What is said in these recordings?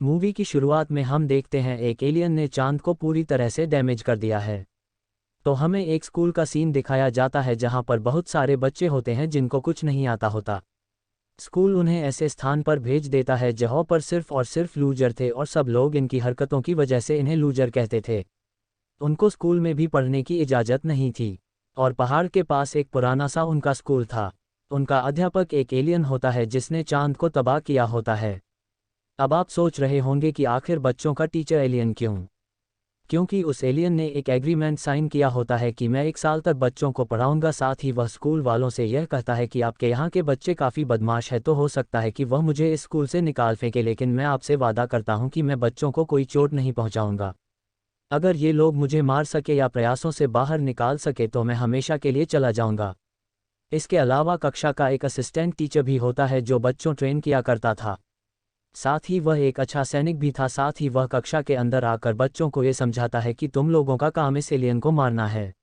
Movie की शुरुआत में हम देखते हैं एक एलियन ने चांद को पूरी तरह से डैमेज कर दिया है। तो हमें एक स्कूल का सीन दिखाया जाता है जहां पर बहुत सारे बच्चे होते हैं जिनको कुछ नहीं आता होता। स्कूल उन्हें ऐसे स्थान पर भेज देता है जहां पर सिर्फ और सिर्फ लूजर थे और सब लोग इनकी हरकतों की वजह से इन्हें लूजर कहते थे। उनको स्कूल में भी पढ़ने की इजाज़त नहीं थी और पहाड़ के पास एक पुराना सा उनका स्कूल था। उनका अध्यापक एक एलियन होता है जिसने चांद को तबाह किया होता है। अब आप सोच रहे होंगे कि आखिर बच्चों का टीचर एलियन क्यों? क्योंकि उस एलियन ने एक एग्रीमेंट साइन किया होता है कि मैं 1 साल तक बच्चों को पढ़ाऊंगा। साथ ही वह स्कूल वालों से यह कहता है कि आपके यहाँ के बच्चे काफ़ी बदमाश है तो हो सकता है कि वह मुझे इस स्कूल से निकाल फेंके, लेकिन मैं आपसे वादा करता हूँ कि मैं बच्चों को कोई चोट नहीं पहुँचाऊँगा। अगर ये लोग मुझे मार सके या प्रयासों से बाहर निकाल सके तो मैं हमेशा के लिए चला जाऊँगा। इसके अलावा कक्षा का एक असिस्टेंट टीचर भी होता है जो बच्चों ट्रेन किया करता था। साथ ही वह एक अच्छा सैनिक भी था। साथ ही वह कक्षा के अंदर आकर बच्चों को ये समझाता है कि तुम लोगों का काम इस एलियन को मारना है।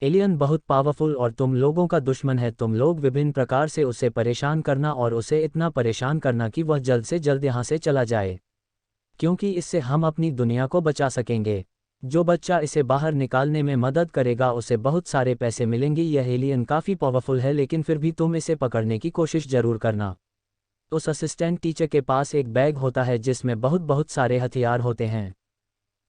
एलियन बहुत पावरफुल और तुम लोगों का दुश्मन है। तुम लोग विभिन्न प्रकार से उसे परेशान करना और उसे इतना परेशान करना कि वह जल्द से जल्द यहाँ से चला जाए, क्योंकि इससे हम अपनी दुनिया को बचा सकेंगे। जो बच्चा इसे बाहर निकालने में मदद करेगा उसे बहुत सारे पैसे मिलेंगे। यह एलियन काफ़ी पावरफुल है, लेकिन फिर भी तुम इसे पकड़ने की कोशिश ज़रूर करना। उस असिस्टेंट टीचर के पास एक बैग होता है जिसमें बहुत सारे हथियार होते हैं,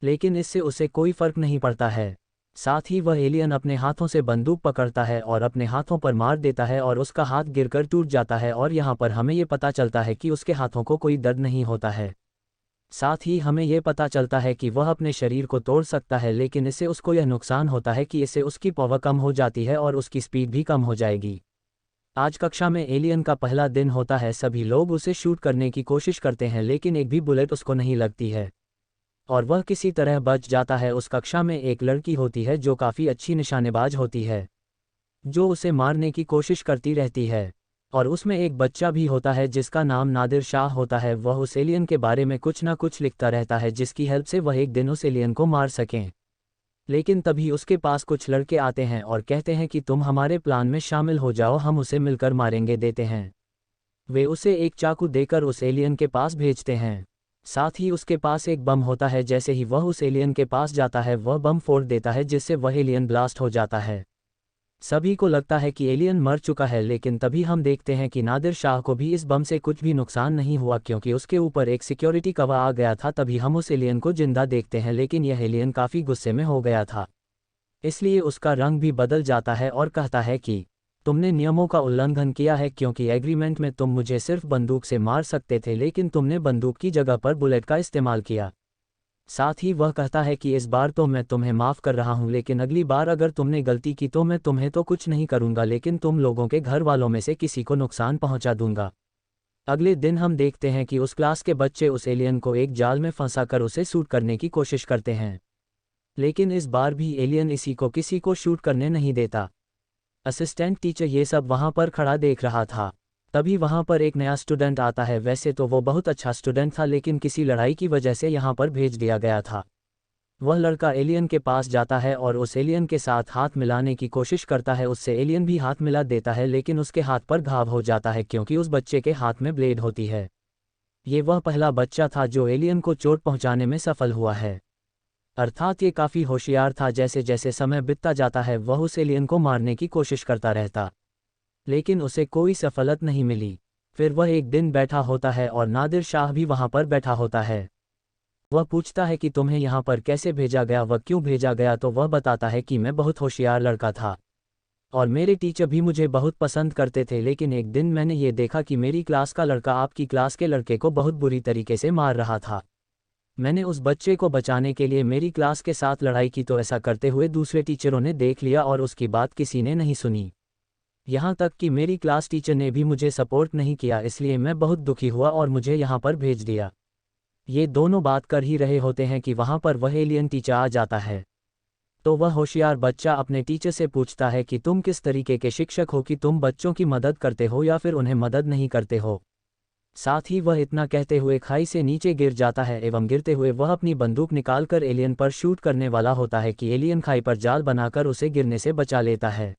लेकिन इससे उसे कोई फर्क नहीं पड़ता है। साथ ही वह एलियन अपने हाथों से बंदूक पकड़ता है और अपने हाथों पर मार देता है और उसका हाथ गिरकर टूट जाता है और यहाँ पर हमें ये पता चलता है कि उसके हाथों को कोई दर्द नहीं होता है। साथ ही हमें यह पता चलता है कि वह अपने शरीर को तोड़ सकता है, लेकिन इससे उसको यह नुकसान होता है कि इससे उसकी पावर कम हो जाती है और उसकी स्पीड भी कम हो जाएगी। आज कक्षा में एलियन का पहला दिन होता है। सभी लोग उसे शूट करने की कोशिश करते हैं, लेकिन एक भी बुलेट उसको नहीं लगती है और वह किसी तरह बच जाता है। उस कक्षा में एक लड़की होती है जो काफ़ी अच्छी निशानेबाज होती है, जो उसे मारने की कोशिश करती रहती है। और उसमें एक बच्चा भी होता है जिसका नाम नादिर शाह होता है। वह उस एलियन के बारे में कुछ ना कुछ लिखता रहता है जिसकी हेल्प से वह एक दिन उस एलियन को मार सकें। लेकिन तभी उसके पास कुछ लड़के आते हैं और कहते हैं कि तुम हमारे प्लान में शामिल हो जाओ, हम उसे मिलकर मारेंगे देते हैं। वे उसे एक चाकू देकर उस एलियन के पास भेजते हैं। साथ ही उसके पास एक बम होता है। जैसे ही वह उस एलियन के पास जाता है वह बम फोड़ देता है जिससे वह एलियन ब्लास्ट हो जाता है। सभी को लगता है कि एलियन मर चुका है, लेकिन तभी हम देखते हैं कि नादिर शाह को भी इस बम से कुछ भी नुकसान नहीं हुआ क्योंकि उसके ऊपर एक सिक्योरिटी कवर आ गया था। तभी हम उस एलियन को जिंदा देखते हैं, लेकिन यह एलियन काफ़ी गुस्से में हो गया था, इसलिए उसका रंग भी बदल जाता है और कहता है कि तुमने नियमों का उल्लंघन किया है, क्योंकि एग्रीमेंट में तुम मुझे सिर्फ बंदूक से मार सकते थे, लेकिन तुमने बंदूक की जगह पर बुलेट का इस्तेमाल किया। साथ ही वह कहता है कि इस बार तो मैं तुम्हें माफ़ कर रहा हूं, लेकिन अगली बार अगर तुमने गलती की तो मैं तुम्हें तो कुछ नहीं करूंगा, लेकिन तुम लोगों के घर वालों में से किसी को नुकसान पहुंचा दूंगा। अगले दिन हम देखते हैं कि उस क्लास के बच्चे उस एलियन को एक जाल में फंसाकर उसे शूट करने की कोशिश करते हैं, लेकिन इस बार भी एलियन किसी को शूट करने नहीं देता। असिस्टेंट टीचर ये सब वहाँ पर खड़ा देख रहा था। तभी वहाँ पर एक नया स्टूडेंट आता है। वैसे तो वो बहुत अच्छा स्टूडेंट था, लेकिन किसी लड़ाई की वजह से यहाँ पर भेज दिया गया था। वह लड़का एलियन के पास जाता है और उस एलियन के साथ हाथ मिलाने की कोशिश करता है। उससे एलियन भी हाथ मिला देता है, लेकिन उसके हाथ पर घाव हो जाता है क्योंकि उस बच्चे के हाथ में ब्लेड होती है। ये वह पहला बच्चा था जो एलियन को चोट पहुँचाने में सफल हुआ है, अर्थात ये काफ़ी होशियार था। जैसे जैसे समय बीतता जाता है वह उस एलियन को मारने की कोशिश करता रहता, लेकिन उसे कोई सफलता नहीं मिली। फिर वह एक दिन बैठा होता है और नादिर शाह भी वहाँ पर बैठा होता है। वह पूछता है कि तुम्हें यहाँ पर कैसे भेजा गया, वह क्यों भेजा गया? तो वह बताता है कि मैं बहुत होशियार लड़का था और मेरे टीचर भी मुझे बहुत पसंद करते थे, लेकिन एक दिन मैंने ये देखा कि मेरी क्लास का लड़का आपकी क्लास के लड़के को बहुत बुरी तरीके से मार रहा था। मैंने उस बच्चे को बचाने के लिए मेरी क्लास के साथ लड़ाई की, तो ऐसा करते हुए दूसरे टीचरों ने देख लिया और उसकी बात किसी ने नहीं सुनी। यहाँ तक कि मेरी क्लास टीचर ने भी मुझे सपोर्ट नहीं किया, इसलिए मैं बहुत दुखी हुआ और मुझे यहाँ पर भेज दिया। ये दोनों बात कर ही रहे होते हैं कि वहाँ पर वह एलियन टीचर आ जाता है। तो वह होशियार बच्चा अपने टीचर से पूछता है कि तुम किस तरीके के शिक्षक हो कि तुम बच्चों की मदद करते हो या फिर उन्हें मदद नहीं करते हो। साथ ही वह इतना कहते हुए खाई से नीचे गिर जाता है एवं गिरते हुए वह अपनी बंदूक निकालकर एलियन पर शूट करने वाला होता है कि एलियन खाई पर जाल बनाकर उसे गिरने से बचा लेता है।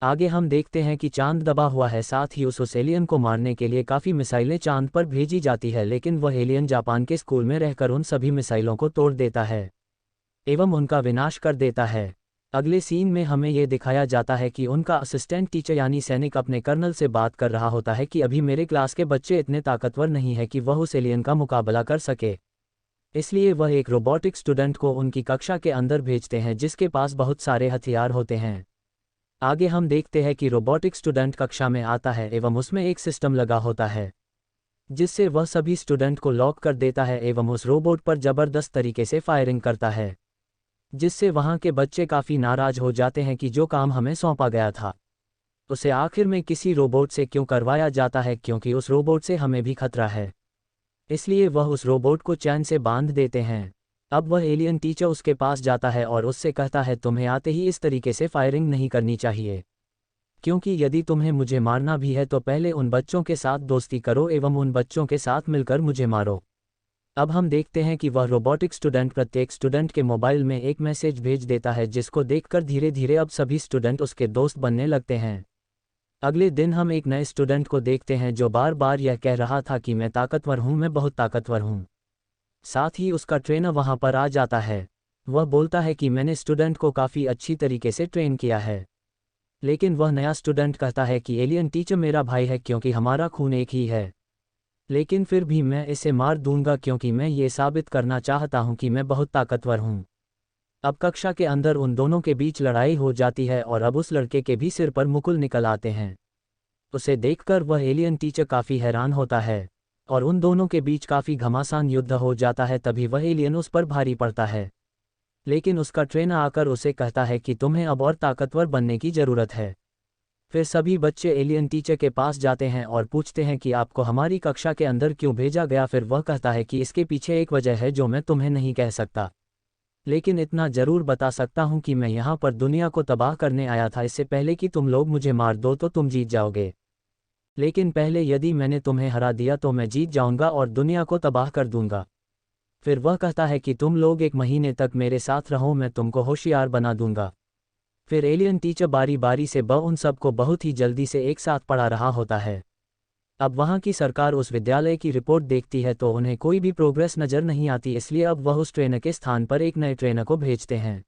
आगे हम देखते हैं कि चांद दबा हुआ है, साथ ही उस एलियन को मारने के लिए काफ़ी मिसाइलें चांद पर भेजी जाती है, लेकिन वह एलियन जापान के स्कूल में रहकर उन सभी मिसाइलों को तोड़ देता है एवं उनका विनाश कर देता है। अगले सीन में हमें ये दिखाया जाता है कि उनका असिस्टेंट टीचर यानी सैनिक अपने कर्नल से बात कर रहा होता है कि अभी मेरे क्लास के बच्चे इतने ताकतवर नहीं है कि वह उस एलियन का मुकाबला कर सके, इसलिए वह एक रोबोटिक स्टूडेंट को उनकी कक्षा के अंदर भेजते हैं जिसके पास बहुत सारे हथियार होते हैं। आगे हम देखते हैं कि रोबोटिक स्टूडेंट कक्षा में आता है एवं उसमें एक सिस्टम लगा होता है जिससे वह सभी स्टूडेंट को लॉक कर देता है एवं उस रोबोट पर ज़बरदस्त तरीके से फायरिंग करता है, जिससे वहाँ के बच्चे काफ़ी नाराज़ हो जाते हैं कि जो काम हमें सौंपा गया था उसे आखिर में किसी रोबोट से क्यों करवाया जाता है, क्योंकि उस रोबोट से हमें भी खतरा है, इसलिए वह उस रोबोट को चैन से बांध देते हैं। अब वह एलियन टीचर उसके पास जाता है और उससे कहता है तुम्हें आते ही इस तरीके से फायरिंग नहीं करनी चाहिए, क्योंकि यदि तुम्हें मुझे मारना भी है तो पहले उन बच्चों के साथ दोस्ती करो एवं उन बच्चों के साथ मिलकर मुझे मारो। अब हम देखते हैं कि वह रोबोटिक स्टूडेंट प्रत्येक स्टूडेंट के मोबाइल में एक मैसेज भेज देता है जिसको देखकर धीरे धीरे अब सभी स्टूडेंट उसके दोस्त बनने लगते हैं। अगले दिन हम एक नए स्टूडेंट को देखते हैं जो बार बार यह कह रहा था कि मैं ताकतवर हूँ, मैं बहुत ताकतवर हूँ। साथ ही उसका ट्रेनर वहाँ पर आ जाता है। वह बोलता है कि मैंने स्टूडेंट को काफ़ी अच्छी तरीके से ट्रेन किया है, लेकिन वह नया स्टूडेंट कहता है कि एलियन टीचर मेरा भाई है क्योंकि हमारा खून एक ही है, लेकिन फिर भी मैं इसे मार दूंगा क्योंकि मैं ये साबित करना चाहता हूँ कि मैं बहुत ताकतवर हूँ। अब कक्षा के अंदर उन दोनों के बीच लड़ाई हो जाती है और अब उस लड़के के भी सिर पर मुकुल निकल आते हैं। उसे देखकर वह एलियन टीचर काफ़ी हैरान होता है और उन दोनों के बीच काफ़ी घमासान युद्ध हो जाता है। तभी वह एलियन उस पर भारी पड़ता है, लेकिन उसका ट्रेनर आकर उसे कहता है कि तुम्हें अब और ताकतवर बनने की ज़रूरत है। फिर सभी बच्चे एलियन टीचर के पास जाते हैं और पूछते हैं कि आपको हमारी कक्षा के अंदर क्यों भेजा गया। फिर वह कहता है कि इसके पीछे एक वजह है जो मैं तुम्हें नहीं कह सकता, लेकिन इतना ज़रूर बता सकता हूँ कि मैं यहाँ पर दुनिया को तबाह करने आया था। इससे पहले कि तुम लोग मुझे मार दो तो तुम जीत जाओगे, लेकिन पहले यदि मैंने तुम्हें हरा दिया तो मैं जीत जाऊँगा और दुनिया को तबाह कर दूँगा। फिर वह कहता है कि तुम लोग 1 महीने तक मेरे साथ रहो, मैं तुमको होशियार बना दूँगा। फिर एलियन टीचर बारी बारी से उन सबको बहुत ही जल्दी से एक साथ पढ़ा रहा होता है। अब वहाँ की सरकार उस विद्यालय की रिपोर्ट देखती है तो उन्हें कोई भी प्रोग्रेस नज़र नहीं आती, इसलिए अब वह उस ट्रेनर के स्थान पर एक नए ट्रेनर को भेजते हैं।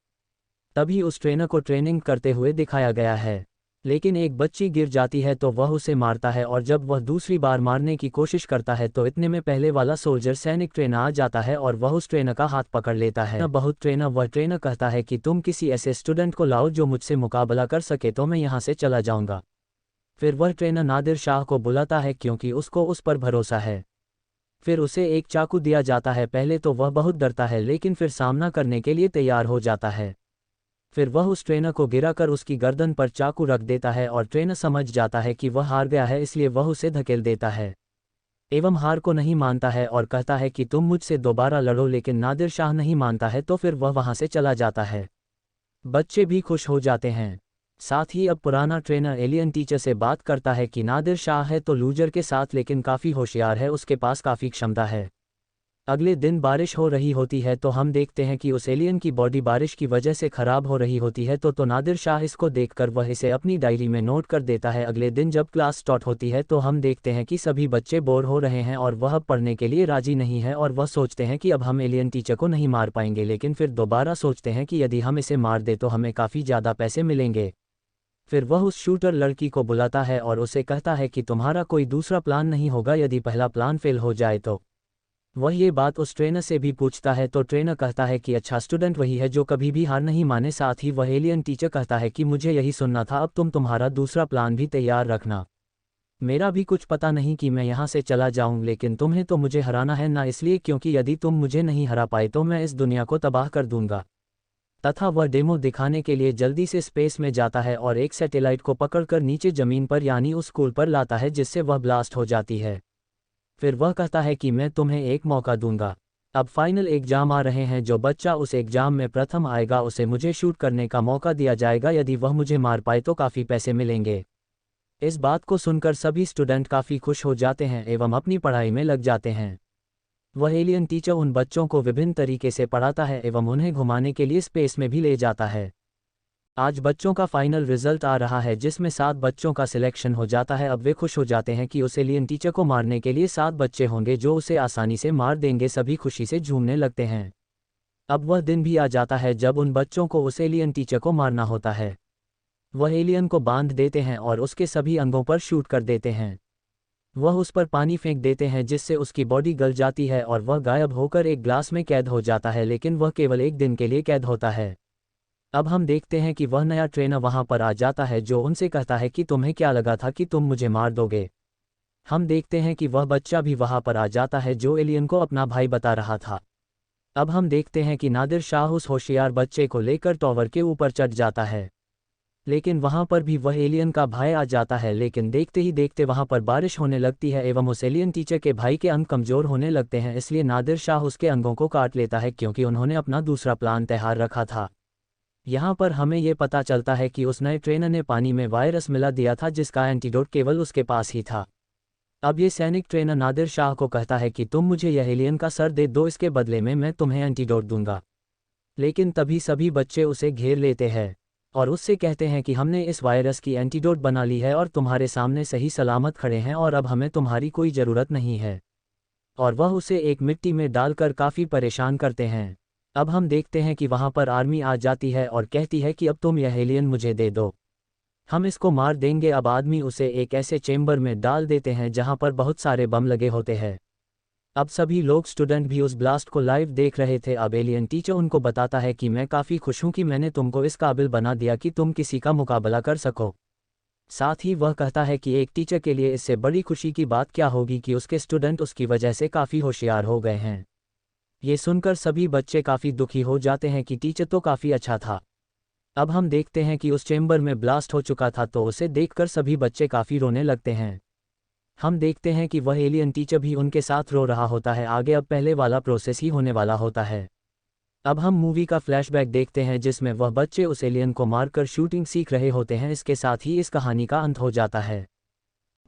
तभी उस ट्रेनर को ट्रेनिंग करते हुए दिखाया गया है, लेकिन एक बच्ची गिर जाती है तो वह उसे मारता है और जब वह दूसरी बार मारने की कोशिश करता है तो इतने में पहले वाला सोल्जर सैनिक ट्रेनर आ जाता है और वह उस ट्रेनर का हाथ पकड़ लेता है। बहुत वह ट्रेनर कहता है कि तुम किसी ऐसे स्टूडेंट को लाओ जो मुझसे मुकाबला कर सके तो मैं यहाँ से चला जाऊँगा। फिर वह ट्रेनर नादिर शाह को बुलाता है क्योंकि उसको उस पर भरोसा है। फिर उसे एक चाकू दिया जाता है। पहले तो वह बहुत डरता है, लेकिन फिर सामना करने के लिए तैयार हो जाता है। फिर वह उस ट्रेनर को गिराकर उसकी गर्दन पर चाकू रख देता है और ट्रेनर समझ जाता है कि वह हार गया है, इसलिए वह उसे धकेल देता है एवं हार को नहीं मानता है और कहता है कि तुम मुझसे दोबारा लड़ो, लेकिन नादिर शाह नहीं मानता है तो फिर वह वहाँ से चला जाता है। बच्चे भी खुश हो जाते हैं। साथ ही अब पुराना ट्रेनर एलियन टीचर से बात करता है कि नादिर शाह है तो लूजर के साथ, लेकिन काफ़ी होशियार है, उसके पास काफ़ी क्षमता है। अगले दिन बारिश हो रही होती है तो हम देखते हैं कि उस एलियन की बॉडी बारिश की वजह से ख़राब हो रही होती है तो नादिर शाह इसको देखकर वह इसे अपनी डायरी में नोट कर देता है। अगले दिन जब क्लास स्टार्ट होती है तो हम देखते हैं कि सभी बच्चे बोर हो रहे हैं और वह पढ़ने के लिए राजी नहीं है और वह सोचते हैं कि अब हम एलियन टीचर को नहीं मार पाएंगे, लेकिन फिर दोबारा सोचते हैं कि यदि हम इसे मार दे तो हमें काफ़ी ज़्यादा पैसे मिलेंगे। फिर वह उस शूटर लड़की को बुलाता है और उसे कहता है कि तुम्हारा कोई दूसरा प्लान नहीं होगा यदि पहला प्लान फेल हो जाए तो। वह ये बात उस ट्रेनर से भी पूछता है तो ट्रेनर कहता है कि अच्छा स्टूडेंट वही है जो कभी भी हार नहीं माने। साथ ही वह एलियन टीचर कहता है कि मुझे यही सुनना था, अब तुम तुम्हारा दूसरा प्लान भी तैयार रखना। मेरा भी कुछ पता नहीं कि मैं यहाँ से चला जाऊँ, लेकिन तुम्हें तो मुझे हराना है ना, इसलिए क्योंकि यदि तुम मुझे नहीं हरा पाए तो मैं इस दुनिया को तबाह कर दूंगा। तथा वह डेमो दिखाने के लिए जल्दी से स्पेस में जाता है और एक सैटेलाइट को पकड़कर नीचे ज़मीन पर यानी उस स्कूल पर लाता है, जिससे वह ब्लास्ट हो जाती है। फिर वह कहता है कि मैं तुम्हें एक मौका दूंगा। अब फाइनल एग्जाम आ रहे हैं, जो बच्चा उस एग्जाम में प्रथम आएगा उसे मुझे शूट करने का मौका दिया जाएगा, यदि वह मुझे मार पाए तो काफ़ी पैसे मिलेंगे। इस बात को सुनकर सभी स्टूडेंट काफ़ी खुश हो जाते हैं एवं अपनी पढ़ाई में लग जाते हैं। वह एलियन टीचर उन बच्चों को विभिन्न तरीके से पढ़ाता है एवं उन्हें घुमाने के लिए स्पेस में भी ले जाता है। आज बच्चों का फाइनल रिजल्ट आ रहा है जिसमें 7 बच्चों का सिलेक्शन हो जाता है। अब वे खुश हो जाते हैं कि उस एलियन टीचर को मारने के लिए 7 बच्चे होंगे जो उसे आसानी से मार देंगे। सभी खुशी से झूमने लगते हैं। अब वह दिन भी आ जाता है जब उन बच्चों को उस एलियन टीचर को मारना होता है। वह एलियन को बांध देते हैं और उसके सभी अंगों पर शूट कर देते हैं। वह उस पर पानी फेंक देते हैं जिससे उसकी बॉडी गल जाती है और वह गायब होकर एक ग्लास में कैद हो जाता है, लेकिन वह केवल एक दिन के लिए कैद होता है। अब हम देखते हैं कि वह नया ट्रेनर वहां पर आ जाता है जो उनसे कहता है कि तुम्हें क्या लगा था कि तुम मुझे मार दोगे। हम देखते हैं कि वह बच्चा भी वहां पर आ जाता है जो एलियन को अपना भाई बता रहा था। अब हम देखते हैं कि नादिर शाह उस होशियार बच्चे को लेकर टॉवर के ऊपर चढ़ जाता है, लेकिन वहां पर भी वह एलियन का भाई आ जाता है। लेकिन देखते ही देखते वहां पर बारिश होने लगती है एवं उस एलियन टीचर के भाई के अंग कमजोर होने लगते हैं, इसलिए नादिर शाह उसके अंगों को काट लेता है क्योंकि उन्होंने अपना दूसरा प्लान तैयार रखा था। यहाँ पर हमें ये पता चलता है कि उस नए ट्रेनर ने पानी में वायरस मिला दिया था जिसका एंटीडोट केवल उसके पास ही था। अब ये सैनिक ट्रेनर नादिर शाह को कहता है कि तुम मुझे यह एलियन का सर दे दो, इसके बदले में मैं तुम्हें एंटीडोट दूंगा। लेकिन तभी सभी बच्चे उसे घेर लेते हैं और उससे कहते हैं कि हमने इस वायरस की एंटीडोट बना ली है और तुम्हारे सामने सही सलामत खड़े हैं और अब हमें तुम्हारी कोई ज़रूरत नहीं है। और वह उसे एक मिट्टी में डालकर काफ़ी परेशान करते हैं। अब हम देखते हैं कि वहाँ पर आर्मी आ जाती है और कहती है कि अब तुम यह एलियन मुझे दे दो, हम इसको मार देंगे। अब आदमी उसे एक ऐसे चेंबर में डाल देते हैं जहाँ पर बहुत सारे बम लगे होते हैं। अब सभी लोग स्टूडेंट भी उस ब्लास्ट को लाइव देख रहे थे। अब एलियन टीचर उनको बताता है कि मैं काफ़ी खुश हूँ कि मैंने तुमको इस काबिल बना दिया कि तुम किसी का मुकाबला कर सको। साथ ही वह कहता है कि एक टीचर के लिए इससे बड़ी खुशी की बात क्या होगी कि उसके स्टूडेंट उसकी वजह से काफ़ी होशियार हो गए हैं। ये सुनकर सभी बच्चे काफ़ी दुखी हो जाते हैं कि टीचर तो काफ़ी अच्छा था। अब हम देखते हैं कि उस चेंबर में ब्लास्ट हो चुका था तो उसे देखकर सभी बच्चे काफ़ी रोने लगते हैं। हम देखते हैं कि वह एलियन टीचर भी उनके साथ रो रहा होता है। आगे अब पहले वाला प्रोसेस ही होने वाला होता है। अब हम मूवी का फ्लैशबैक देखते हैं जिसमें वह बच्चे उस एलियन को मारकर शूटिंग सीख रहे होते हैं। इसके साथ ही इस कहानी का अंत हो जाता है।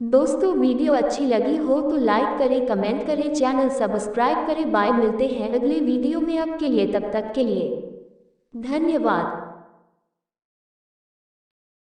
दोस्तों वीडियो अच्छी लगी हो तो लाइक करें, कमेंट करें, चैनल सब्सक्राइब करें। बाय, मिलते हैं अगले वीडियो में। आपके लिए तब तक के लिए धन्यवाद।